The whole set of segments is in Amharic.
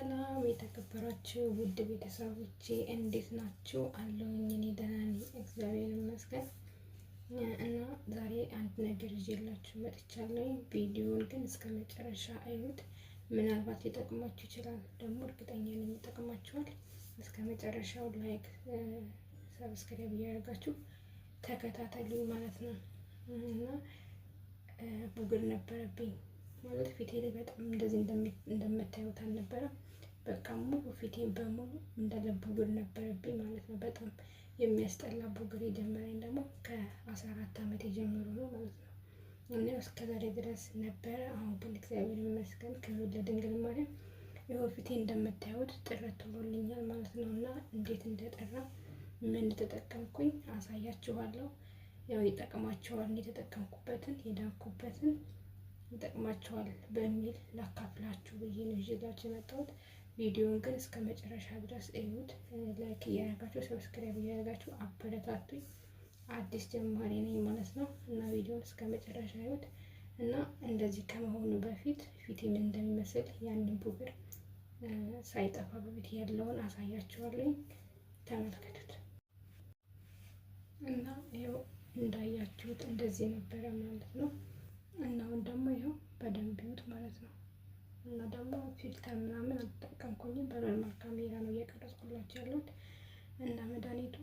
ሰላም የተከበራችሁ ውድ ቤተሰቦቼ እንዴት ናችሁ? አለሁኝ እኔ ደህና ነኝ፣ እግዚአብሔር ይመስገን። እና ዛሬ አንድ ነገር ይዤላችሁ መጥቻለሁ። ቪዲዮውን ግን እስከ መጨረሻ አዩት። ምናልባት ሊጠቅማችሁ ይችላል፣ ደግሞ እርግጠኛ ነኝ ይጠቅማችኋል። እስከ መጨረሻው ላይክ፣ ሰብስክራይብ እያደረጋችሁ ተከታተሉኝ ማለት ነው። እና ቡግር ነበረብኝ ማለት ፊቴ ላይ በጣም እንደዚህ እንደምታዩት አልነበረም። በቃ ሙሉ ፊቴን በሙሉ እንዳለ ቡግር ነበረብኝ ማለት ነው። በጣም የሚያስጠላ ቡግር የጀመረኝ ደግሞ ከ14 ዓመት የጀመሩ ነው ማለት ነው። እና እስከ ዛሬ ድረስ ነበረ። አሁን ግን እግዚአብሔር ይመስገን ክብር ለድንግል ማርያም፣ ይኸው ፊቴ እንደምታዩት ጥረት ብሎልኛል ማለት ነው። እና እንዴት እንደጠራ ምን ተጠቀምኩኝ አሳያችኋለሁ። ያው ይጠቅማቸዋል፣ የተጠቀምኩበትን የዳንኩበትን ይጠቅማቸዋል በሚል ላካፍላችሁ ብዬ ነው ይዤላችሁ የመጣሁት። ቪዲዮውን ግን እስከ መጨረሻ ድረስ እዩት። ላይክ እያደረጋችሁ ሰብስክራይብ እያደረጋችሁ አበረታቱኝ። አዲስ ጀማሪ ነኝ ማለት ነው እና ቪዲዮውን እስከ መጨረሻ እዩት። እና እንደዚህ ከመሆኑ በፊት ፊቴ ምን እንደሚመስል ያንን ቡግር ሳይጠፋ በፊት ያለውን አሳያችኋለሁ። ተመልከቱት። እና ይኸው እንዳያችሁት እንደዚህ ነበረ ማለት ነው። እና አሁን ደግሞ ይኸው በደንብ ይዩት ማለት ነው። እና ደግሞ ፊልተር ምናምን አልተጠቀምኩኝም፣ በኖርማል ካሜራ ነው እየቀረጽኩላችሁ ያለሁት። እና መድኃኒቱ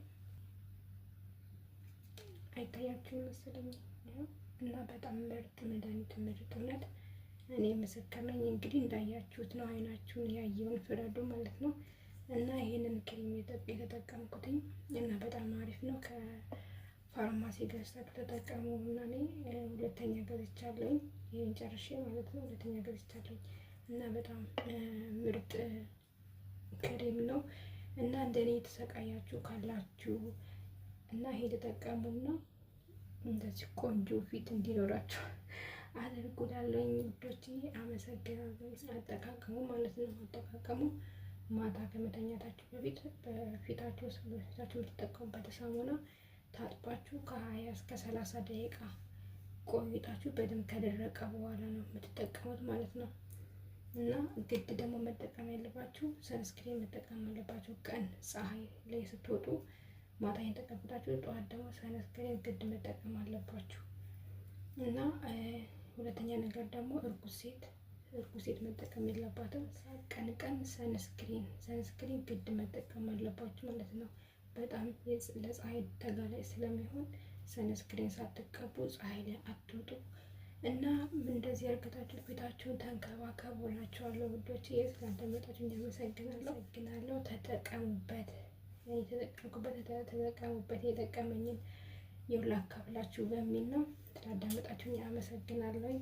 አይታያችሁም መሰለኝ ይኸው። እና በጣም ምርጥ መድኃኒት፣ ምርጥ እውነት እኔ ምስክር ነኝ። እንግዲህ እንዳያችሁት ነው፣ አይናችሁን ያየውን ፍረዱ ማለት ነው። እና ይሄንን ክሬም የተጠቀምኩትኝ እና በጣም አሪፍ ነው። ፋርማሲ ገዝታችሁ ተጠቀሙ። እና እኔ ሁለተኛ ገዝቻለሁኝ፣ ይሄን ጨርሼ ማለት ነው። ሁለተኛ ገዝቻለሁኝ እና በጣም ምርጥ ክሬም ነው። እና እንደኔ የተሰቃያችሁ ካላችሁ እና ይሄ ተጠቀሙና እንደዚህ ቆንጆ ፊት እንዲኖራችሁ አድርጉላለሁኝ ውዶቼ። አመሰግናለሁ። አጠቃቀሙ ማለት ነው። አጠቃቀሙ ማታ ከመተኛታችሁ በፊት በፊታችሁ የምትጠቀሙበት ሳሙና ታጥባችሁ ከ20 እስከ 30 ደቂቃ ቆይታችሁ በደንብ ከደረቀ በኋላ ነው የምትጠቀሙት ማለት ነው። እና ግድ ደግሞ መጠቀም ያለባችሁ ሰንስክሪን መጠቀም አለባችሁ። ቀን ፀሐይ ላይ ስትወጡ ማታ የተቀብታችሁ ጠዋት ደግሞ ሰንስክሪን ግድ መጠቀም አለባችሁ። እና ሁለተኛ ነገር ደግሞ እርጉዝ ሴት መጠቀም የለባትም። ቀን ሰንስክሪን ግድ መጠቀም አለባችሁ ማለት ነው። በጣም ለፀሐይ ተጋላጭ ስለሚሆን ሰንስክሪን ሳትቀቡ ፀሐይ ላይ አትወጡ። እና እንደዚህ አርገታችሁ ፊታችሁን ተንከባከቡ እላችኋለሁ ውዶች። ስላዳመጣችሁ አመሰግናለሁ። ተጠቀሙበት፣ ተጠቀሙበት። የጠቀመኝን ላካፍላችሁ በሚል ነው። ስላዳመጣችሁ አመሰግናለሁ።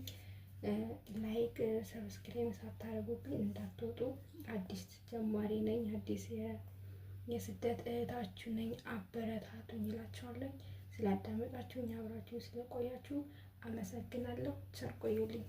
ላይክ ሰብስክራይብ ሳታደርጉብኝ እንዳትወጡ። አዲስ ጀማሪ ነኝ፣ አዲስ የስደት እህታችሁ ነኝ። አበረታቱኝ እላችኋለሁ። ስላዳመጣችሁኝ አብራችሁ ስለቆያችሁ አመሰግናለሁ። ቸር ቆዩልኝ።